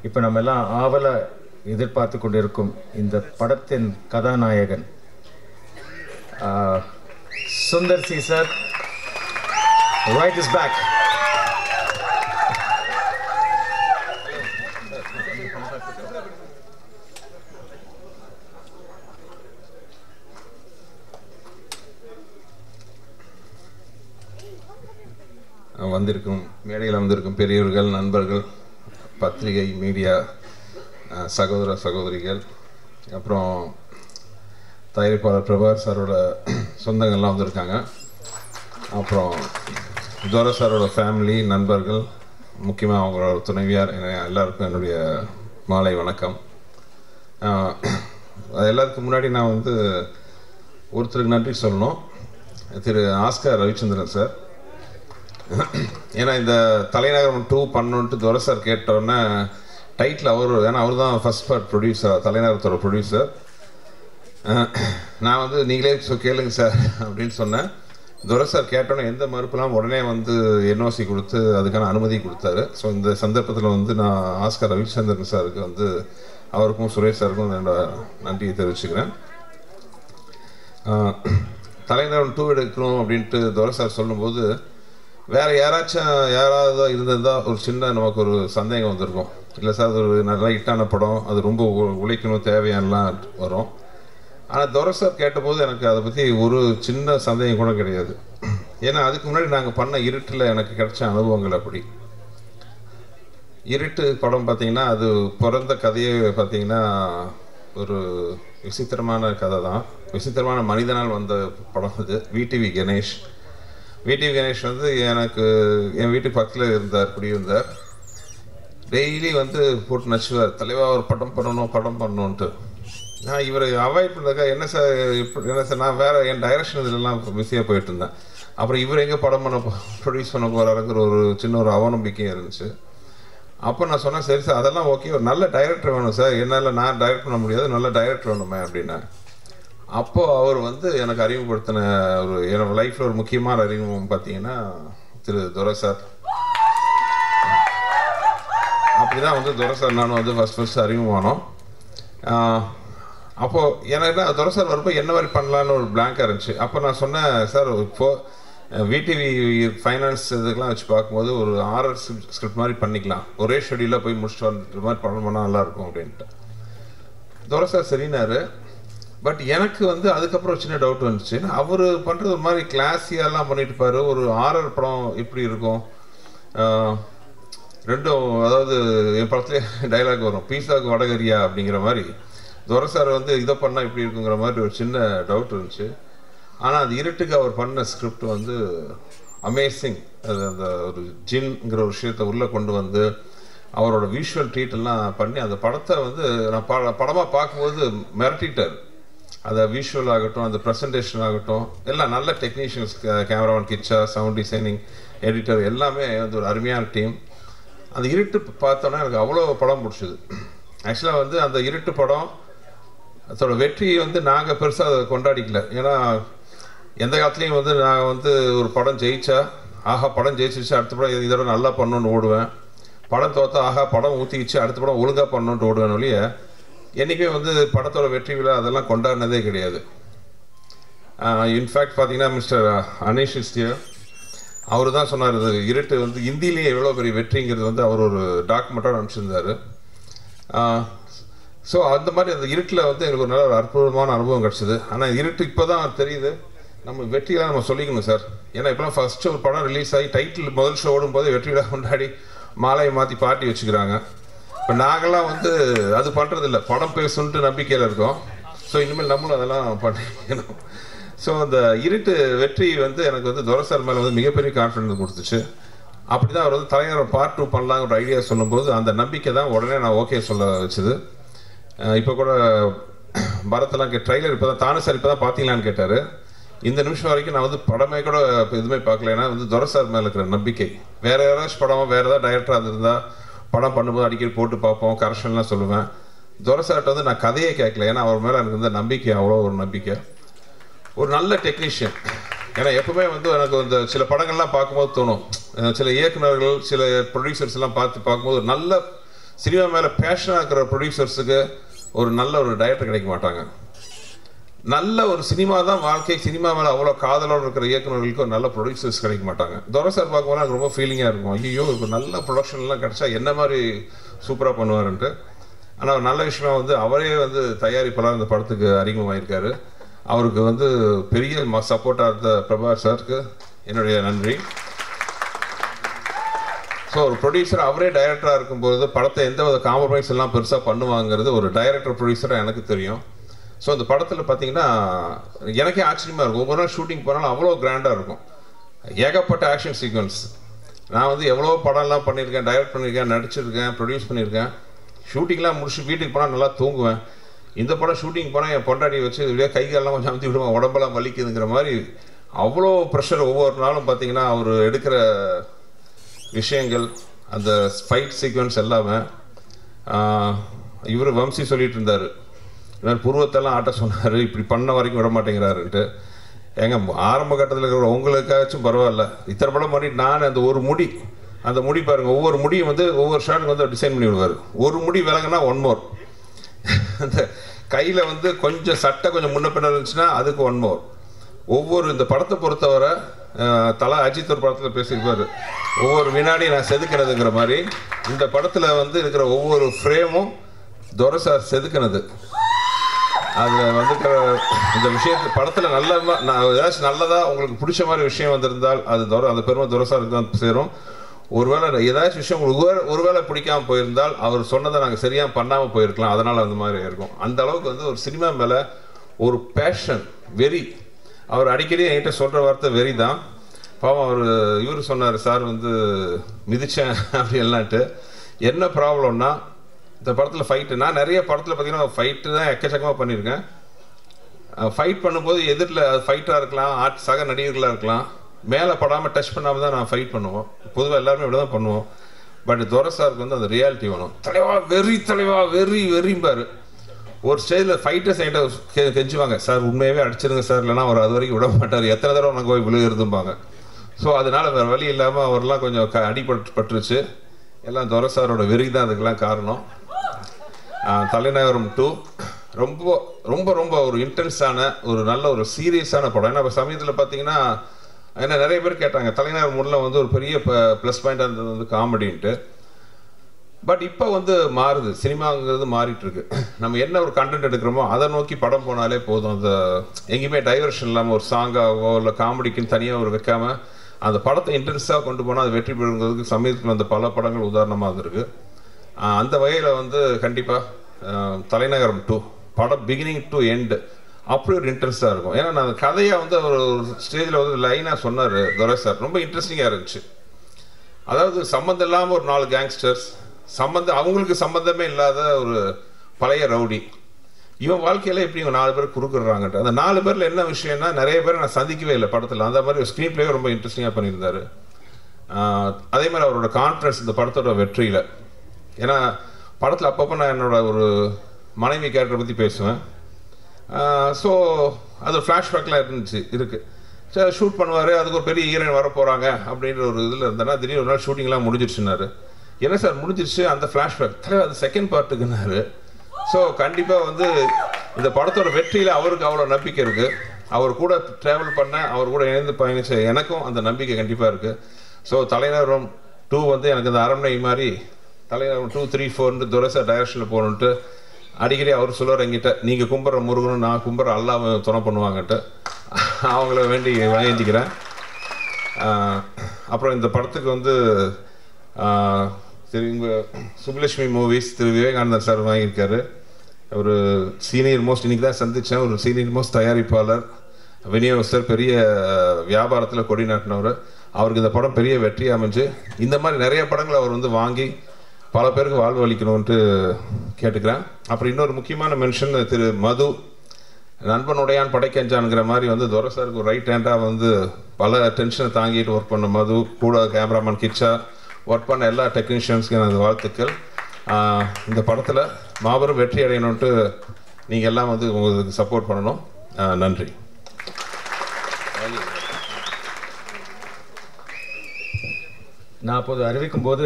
இப்போ நம்ம எல்லாம் ஆவல எதிர்பார்த்து கொண்டிருக்கும் இந்த படத்தின் கதாநாயகன் Sundar C sir right is back. வந்திருக்கும் மேடையில் வந்திருக்கும் பெரியவர்கள், நண்பர்கள், பத்திரிகை, மீடியா, சகோதர சகோதரிகள், அப்புறம் தயாரிப்பாளர் பிரபார் சாரோட சொந்தங்கள்லாம் வந்திருக்காங்க. அப்புறம் துரை சாரோட ஃபேமிலி, நண்பர்கள், முக்கியமாக அவங்களோட துணைவியார், எல்லாருக்கும் என்னுடைய மாலை வணக்கம். எல்லாத்துக்கும் முன்னாடி நான் வந்து ஒருத்தருக்கு நன்றி சொல்லணும், திரு ஆஸ்கர் ரவிச்சந்திரன் சார். ஏன்னா இந்த தலைநகரம் 2 பண்ணணுன்ட்டு துரை சார் கேட்டோன்னே டைட்டில் ஏன்னா அவர் தான் ஃபஸ்ட் பார்ட் ப்ரொடியூசர், தலைநகரத்தோட ப்ரொடியூசர். நான் வந்து நீங்களே கேளுங்க சார் அப்படின்னு சொன்னேன். துரை சார் கேட்டோன்னே எந்த மறுப்புலாம் உடனே வந்து என்ஓசி கொடுத்து அதுக்கான அனுமதி கொடுத்தாரு. ஸோ இந்த சந்தர்ப்பத்தில் வந்து நான் ஆஸ்கர் ரவிச்சந்திரன் சாருக்கு வந்து அவருக்கும் சுரேஷ் சாருக்கும் என்னோட நன்றியை தெரிவிச்சுக்கிறேன். தலைநகரம் 2 எடுக்கணும் அப்படின்ட்டு துரை சார் சொல்லும்போது வேறு யாராவது இருந்திருந்தால் ஒரு சின்ன நமக்கு ஒரு சந்தேகம் வந்திருக்கும். இல்லை சார், அது ஒரு நல்லா ஹிட்டான படம், அது ரொம்ப உழைக்கணும் தேவையானலாம் வரும். ஆனால் துரை சார் கேட்டபோது எனக்கு அதை பற்றி ஒரு சின்ன சந்தேகம் கூட கிடையாது. ஏன்னா அதுக்கு முன்னாடி நாங்கள் பண்ண இருட்டில் எனக்கு கிடைச்ச அனுபவங்கள் அப்படி. இருட்டு படம் பார்த்திங்கன்னா அது பிறந்த கதையை பார்த்திங்கன்னா ஒரு விசித்திரமான கதை தான். விசித்திரமான மனிதனால் வந்த படம் அது. விடிவி கணேஷ் வந்து எனக்கு என் வீட்டுக்கு பக்கத்தில் இருந்தார், குடியிருந்தார். டெய்லி வந்து போட்டு நச்சுவார், தலைவா ஒரு படம் பண்ணணுன்ட்டு. நான் இவரை அவாய்ட் பண்ணதுக்காக என்ன சார் நான் வேறு என் டைரக்ஷன் இதெல்லாம் பிஸியாக போயிட்டு இருந்தேன். அப்புறம் இவர் எங்கே படம் ப்ரொடியூஸ் பண்ண போகிறாருங்கிற ஒரு சின்ன ஒரு அவநம்பிக்கையும் இருந்துச்சு. அப்போ நான் சொன்னேன், சரி சார் அதெல்லாம் ஓகே, ஒரு நல்ல டைரக்டர் வேணும் சார், என்னால் நான் டைரக்ட் பண்ண முடியாது, நல்ல டைரக்டர் வேணுமே அப்படின்னா. அப்போது அவர் வந்து எனக்கு அறிமுகப்படுத்தின என்னோடய லைஃப்பில் ஒரு முக்கியமான அறிமுகம் பார்த்தீங்கன்னா திரு துரை சார். அப்படி தான் வந்து துரை சார் நானும் வந்து ஃபஸ்ட் அறிமுகமானோம். அப்போது எனக்கு துரை சார் வரப்போ என்ன மாதிரி பண்ணலான்னு ஒரு பிளாங்காக இருந்துச்சு. அப்போ நான் சொன்னேன், சார் இப்போது விடிவி ஃபைனான்ஸ் இதுக்கெலாம் வச்சு பார்க்கும்போது ஒரு ஆர்ஆர் ஸ்கிரிப்ட் மாதிரி பண்ணிக்கலாம், ஒரே ஷெடியூலாக போய் முடிச்சுட்டு வந்துட்டு மாதிரி படம் பண்ணால் நல்லாயிருக்கும் அப்படின்ட்டு. துரை சார் சரினாரு. பட் எனக்கு வந்து அதுக்கப்புறம் சின்ன டவுட் வந்துச்சு. அவர் பண்ணுறது ஒரு மாதிரி கிளாஸியாலாம் பண்ணிட்டு இருப்பார். ஒரு ஆர்ஆர் படம் எப்படி இருக்கும், ரெண்டும் அதாவது என் படத்துலேயே டைலாக் வரும், பீஸாவுக்கு வடகரியா அப்படிங்கிற மாதிரி. துரை சார் வந்து இதை பண்ணால் இப்படி இருக்குங்கிற மாதிரி ஒரு சின்ன டவுட் இருந்துச்சு. ஆனால் அது இருட்டுக்கு அவர் பண்ண ஸ்கிரிப்ட் வந்து அமேசிங். அது அந்த ஒரு ஜின்ங்கிற ஒரு விஷயத்தை உள்ளே கொண்டு வந்து அவரோட விஷுவல் ட்ரீட் எல்லாம் பண்ணி அந்த படத்தை வந்து நான் படமாக பார்க்கும்போது மிரட்டிட்டார். அந்த விஷுவல் ஆகட்டும், அந்த ப்ரெசன்டேஷன் ஆகட்டும், எல்லாம் நல்ல technicians, cameraman Kichcha, sound designing, editor எல்லாமே வந்து ஒரு அருமையான டீம். அந்த இருட்டு பார்த்தோன்னா எனக்கு அவ்வளோ படம் பிடிச்சிது. ஆக்சுவலாக வந்து அந்த இருட்டு படம் அதோட வெற்றியை வந்து நாங்கள் பெருசாக அதை கொண்டாடிக்கல. ஏன்னா எந்த காலத்துலேயும் வந்து நான் வந்து ஒரு படம் ஜெயிச்சா ஆஹா படம் ஜெயிச்சிருச்சு, அடுத்த படம் இதோட நல்லா பண்ணணுன்னு ஓடுவேன். படம் தோற்றா ஆஹா படம் ஊற்றிக்கிச்சு, அடுத்த படம் ஒழுங்காக பண்ணணுன்ட்டு ஓடுவேன் ஒழிய என்றைக்குமே வந்து படத்தோட வெற்றி விழா அதெல்லாம் கொண்டாடினதே கிடையாது. இன்ஃபேக்ட் பார்த்தீங்கன்னா மிஸ்டர் அனீஷ் இஸ்டியர் அவர் தான் சொன்னார், இது இருட்டு வந்து இந்தியிலேயே எவ்வளோ பெரிய வெற்றிங்கிறது வந்து அவர் ஒரு டாக்குமெண்ட்டாக அனுப்பிச்சிருந்தார். ஸோ அந்த மாதிரி அந்த இருட்டில் வந்து எனக்கு ஒரு நல்ல ஒரு அற்புதமான அனுபவம் கிடச்சிது. ஆனால் இருட்டு இப்போ தான் தெரியுது, நம்ம வெற்றியெல்லாம் நம்ம சொல்லிக்கணும் சார். ஏன்னா இப்போலாம் ஃபஸ்ட்டு ஒரு படம் ரிலீஸ் ஆகி டைட்டில் முதல் ஷோ ஓடும்போது வெற்றி விழா கொண்டாடி மாலையை மாற்றி பார்ட்டி வச்சுக்கிறாங்க. இப்போ நாங்கள்லாம் வந்து அது பண்ணுறதில்ல, படம் பேசுன்ட்டு நம்பிக்கையில் இருக்கோம். ஸோ இனிமேல் நம்மளும் அதெல்லாம் பண்ணிக்கணும். ஸோ அந்த இருட்டு வெற்றி வந்து எனக்கு வந்து துரை சார் மேலே வந்து மிகப்பெரிய கான்ஃபிடன்ஸ் கொடுத்துச்சு. அப்படி தான் அவர் வந்து தலைநகரம் பார்ட் 2 பண்ணலாங்கிற ஒரு ஐடியா சொல்லும்போது அந்த நம்பிக்கை தான் உடனே நான் ஓகே சொல்ல வச்சுது. இப்போ கூட பரத்தெல்லாம் ட்ரைலர் இப்போ தான் தானு சார் இப்போ தான் பார்த்தீங்களான்னு கேட்டார். இந்த நிமிஷம் வரைக்கும் நான் வந்து படமே கூட எதுவுமே பார்க்கல. ஏன்னா வந்து துரை சார் மேலே இருக்கிற நம்பிக்கை. வேறு யாராச்சும் படமோ வேறு ஏதாவது டைரக்டராக இருந்திருந்தால் படம் பண்ணும்போது அடிக்கடி போட்டு பார்ப்போம், கரெக்ஷன்லாம் சொல்லுவேன். துரை சார்கிட்ட வந்து நான் கதையே கேட்கல, ஏன்னா அவர் மேலே எனக்கு வந்து நம்பிக்கை, அவ்வளோ ஒரு நம்பிக்கை. ஒரு நல்ல டெக்னீஷியன். ஏன்னா எப்பவுமே வந்து எனக்கு இந்த சில படங்கள்லாம் பார்க்கும்போது தோணும், சில இயக்குநர்கள் சில ப்ரொடியூசர்ஸ் எல்லாம் பார்க்கும்போது நல்ல சினிமா மேலே பேஷனாக இருக்கிற ப்ரொடியூசர்ஸுக்கு ஒரு நல்ல ஒரு டைரக்டர் கிடைக்க மாட்டாங்க. நல்ல ஒரு சினிமா தான் வாழ்க்கை, சினிமா மேலே அவ்வளோ காதலோடு இருக்கிற இயக்குநர்களுக்கு ஒரு நல்ல ப்ரொடியூசர்ஸ் கிடைக்க மாட்டாங்க. துரை சார் பார்க்கும்போது எனக்கு ரொம்ப ஃபீலிங்காக இருக்கும், ஐயோ இப்போ நல்ல ப்ரொடக்ஷன்லாம் கிடச்சா என்ன மாதிரி சூப்பராக பண்ணுவாருன்ட்டு. ஆனால் ஒரு நல்ல விஷயமா வந்து அவரே வந்து தயாரிப்பாளர் இந்த படத்துக்கு அறிமுகமாயிருக்காரு. அவருக்கு வந்து பெரிய சப்போர்ட்டாக இருந்த பிரபாகர் சாருக்கு என்னுடைய நன்றி. ஸோ ஒரு ப்ரொடியூசர் அவரே டைரக்டராக இருக்கும்போது படத்தை எந்த வித காம்ப்ரமைஸ் எல்லாம் பெருசாக பண்ணுவாங்கிறது ஒரு டைரக்டர் ப்ரொடியூசராக எனக்கு தெரியும். ஸோ அந்த படத்தில் பார்த்தீங்கன்னா எனக்கே ஆச்சரியமாக இருக்கும். ஒவ்வொரு நாள் ஷூட்டிங் போனாலும் அவ்வளோ கிராண்டாக இருக்கும். ஏகப்பட்ட ஆக்ஷன் சீக்வன்ஸ். நான் வந்து எவ்வளோ படம்லாம் பண்ணியிருக்கேன், டைரக்ட் பண்ணியிருக்கேன், நடிச்சிருக்கேன், ப்ரொடியூஸ் பண்ணியிருக்கேன். ஷூட்டிங்லாம் முடிச்சு வீட்டுக்கு போனால் நல்லா தூங்குவேன். இந்த படம் ஷூட்டிங் போனால் என் பொண்டாட்டி வச்சு இப்படியே கை காலெல்லாம் கொஞ்சம் அமுத்தி விடுவேன், உடம்பெல்லாம் வலிக்குதுங்கிற மாதிரி அவ்வளோ ப்ரெஷர். ஒவ்வொரு நாளும் பார்த்தீங்கன்னா அவர் எடுக்கிற விஷயங்கள், அந்த ஃபைட் சீக்வன்ஸ் எல்லாமே. இவர் வம்சி சொல்லிட்டு இருந்தார், இவர் புருவத்தெல்லாம் ஆட்ட சொன்னார், இப்படி பண்ண வரைக்கும் விட மாட்டேங்கிறாருன்ட்டு. ஏங்க ஆரம்ப கட்டத்தில் இருக்கிற உங்களுக்காச்சும் பரவாயில்ல, இத்தனை படம் பண்ணிட்டு நான் அந்த ஒரு முடி, அந்த முடி பாருங்கள், ஒவ்வொரு முடியும் வந்து ஒவ்வொரு ஷாட்டுக்கு வந்து டிசைன் பண்ணி விடுவார். ஒரு முடி விலகுனா ஒன் மோர், அந்த கையில் வந்து கொஞ்சம் சட்டை கொஞ்சம் முன்ன பின்ன இருந்துச்சுன்னா அதுக்கு ஒன் மோர். ஒவ்வொரு இந்த படத்தை பொறுத்தவரை தலா அஜித் ஒரு படத்தில் பேசியிருப்பார், ஒவ்வொரு வினாடி நான் செதுக்கினதுங்கிற மாதிரி இந்த படத்தில் வந்து இருக்கிற ஒவ்வொரு ஃப்ரேமும் துரை சார் செதுக்கினது. அதில் வந்துக்கிற இந்த விஷயத்து படத்தில் ஏதாச்சும் நல்லதாக உங்களுக்கு பிடிச்ச மாதிரி விஷயம் வந்திருந்தால் அது அந்த பெருமை துரை சாருக்கு தான் சேரும். ஒருவேளை ஏதாச்சும் விஷயம் உங்களுக்கு ஒருவேளை பிடிக்காமல் போயிருந்தால் அவர் சொன்னதை நாங்கள் சரியாக பண்ணாமல் போயிருக்கலாம், அதனால் அந்த மாதிரி இருக்கும். அந்த அளவுக்கு வந்து ஒரு சினிமா மேலே ஒரு பேஷன், வெறி. அவர் அடிக்கடி என்கிட்ட சொல்கிற வார்த்தை வெறி தான். பாவம் அவர் இவர் சொன்னார், சார் வந்து மிதித்தேன் அப்படி எல்லான்ட்டு. என்ன ப்ராப்ளம்னா இந்த படத்தில் ஃபைட்டு, நான் நிறைய படத்தில் பார்த்தீங்கன்னா ஃபைட்டு தான் எக்கச்சக்கமாக பண்ணியிருக்கேன். ஃபைட் பண்ணும்போது எதிரில் அது ஃபைட்டாக இருக்கலாம், சக நடிகர்களாக இருக்கலாம், மேலே படாமல் டச் பண்ணாமல் தான் நான் ஃபைட் பண்ணுவோம். பொதுவாக எல்லாருமே இப்படி தான் பண்ணுவோம். பட் துரை சாருக்கு வந்து அந்த ரியாலிட்டி வேணும். தலைவா வெறி, தலைவா வெறி வெறிம்பார். ஒரு ஸ்டேஜில் ஃபைட்டர்ஸ் என்கிட்ட கெஞ்சுவாங்க, சார் உண்மையாகவே அடிச்சிருங்க சார், இல்லைனா அவர் அது வரைக்கும் விட மாட்டார், எத்தனை தடவை நாங்கள் போய் விழுகிறதும்பாங்க. ஸோ அதனால் வேறு வழி இல்லாமல் அவரெல்லாம் கொஞ்சம் அடிபட்டுருச்சு. எல்லாம் துரை சாரோட வெறி தான் அதுக்கெல்லாம் காரணம். தலைநகரம் 2 ரொம்ப ரொம்ப ரொம்ப ஒரு இன்டென்ஸான ஒரு நல்ல ஒரு சீரியஸான படம். ஏன்னா இப்போ சமயத்தில் பார்த்தீங்கன்னா ஏன்னா நிறைய பேர் கேட்டாங்க, தலைநகரம் 1 வந்து ஒரு பெரிய ப்ளஸ் பாயிண்டாக இருந்தது வந்து காமெடின்ட்டு. பட் இப்போ வந்து மாறுது, சினிமாங்கிறது மாறிட்டு இருக்கு. நம்ம என்ன ஒரு கண்டென்ட் எடுக்கிறோமோ அதை நோக்கி படம் போனாலே போதும். அந்த எங்கேயுமே டைவர்ஷன் இல்லாமல் ஒரு சாங்காகவோ இல்லை காமெடிக்குன்னு தனியாக ஒரு வைக்காமல் அந்த படத்தை இன்டென்ஸாக கொண்டு போனால் அது வெற்றி பெறுங்கிறதுக்கு சமயத்தில் அந்த பல படங்கள் உதாரணமாக இருக்குது. அந்த வகையில் வந்து கண்டிப்பாக தலைநகரம் 2 படம் பிகினிங் டு எண்டு அப்படி ஒரு இன்ட்ரெஸ்டாக இருக்கும். ஏன்னா நான் கதையை வந்து ஒரு ஸ்டேஜில் வந்து லைனாக சொன்னார் துரை சார், ரொம்ப இன்ட்ரெஸ்டிங்காக இருந்துச்சு. அதாவது சம்மந்தம் இல்லாமல் ஒரு 4 கேங்ஸ்டர்ஸ், அவங்களுக்கு சம்மந்தமே இல்லாத ஒரு பழைய ரவுடி, இவன் வாழ்க்கையில் எப்படி இவங்க 4 பேர் குறுக்குறாங்கட்டு. அந்த 4 பேரில் என்ன விஷயம்னா நிறைய பேர் நான் சந்திக்கவே இல்லை படத்தில். அந்த மாதிரி ஒரு ஸ்க்ரீன் பிளேயே ரொம்ப இன்ட்ரெஸ்டிங்காக பண்ணியிருந்தார். அதே மாதிரி அவரோட கான்ஃபிடன்ஸ் இந்த படத்தோட வெற்றியில். ஏன்னா படத்தில் அப்பப்போ நான் என்னோட ஒரு மனைவி கேரக்டரை பற்றி பேசுவேன். ஸோ அது ஃப்ளாஷ்பேக்லாம் இருக்குது. சரி ஷூட் பண்ணுவார், அதுக்கு ஒரு பெரிய ஹீரோயின் வர போகிறாங்க அப்படின்ற ஒரு இதில் இருந்தேன்னா திடீர்னு ஒரு நாள் ஷூட்டிங்லாம் முடிஞ்சிருச்சுனாரு. என்ன சார் முடிஞ்சிருச்சு, அந்த ஃப்ளாஷ்பேக் தலைவர் அது செகண்ட் பார்ட்டுக்குன்னாரு. ஸோ கண்டிப்பாக வந்து இந்த படத்தோட வெற்றியில் அவருக்கு அவ்வளோ நம்பிக்கை இருக்குது. அவர் கூட ட்ராவல் பண்ண, அவர் கூட இணைந்து பயணிச்ச எனக்கும் அந்த நம்பிக்கை கண்டிப்பாக இருக்குது. ஸோ தலைநகரம் 2 வந்து எனக்கு இந்த அரண்மனை மாதிரி தலைநகரம் 2, 3, 4 துரை சார் டைரக்ஷனில் போகணுன்ட்டு அடிக்கடி அவர் சொல்லுவார் என்கிட்ட, நீங்கள் கும்பிட்ற முருகனும் நான் கும்பிட்ற அல்லாம துணை பண்ணுவாங்கன்ட்டு. அவங்கள வேண்டி வேண்டிக்கிறேன். அப்புறம் இந்த படத்துக்கு வந்து திரு சுப்புலட்சுமி மூவிஸ் திரு விவேகானந்தர் சார் வாங்கியிருக்காரு. ஒரு சீனியர் மோஸ்ட், இன்றைக்கி தான் சந்தித்தேன், ஒரு சீனியர் மோஸ்ட் தயாரிப்பாளர், விநியோகஸ்தர், பெரிய வியாபாரத்தில் கொடி நாட்டினவர். அவருக்கு இந்த படம் பெரிய வெற்றி அமைஞ்சு இந்த மாதிரி நிறைய படங்களை அவர் வந்து வாங்கி பல பேருக்கு வாழ்வு அளிக்கணும்ன்ட்டு கேட்டுக்கிறேன். அப்புறம் இன்னொரு முக்கியமான மென்ஷன் திரு மது, நண்பனுடையான் படைக்கஞ்சான்ங்கிற மாதிரி வந்து துரை சாருக்கு ஒரு ரைட் ஹேண்டாக வந்து பல டென்ஷனை தாங்கிட்டு ஒர்க் பண்ண மது, கூட கேமராமேன் கிச்சா, ஒர்க் பண்ண எல்லா டெக்னீஷியன்ஸ்க்கு எனது வாழ்த்துக்கள். இந்த படத்தில் மாபெரும் வெற்றி அடையணுன்ட்டு நீங்கள் எல்லாம் வந்து உங்களுக்கு சப்போர்ட் பண்ணணும். நன்றி. நான் அப்போது அறிவிக்கும் போது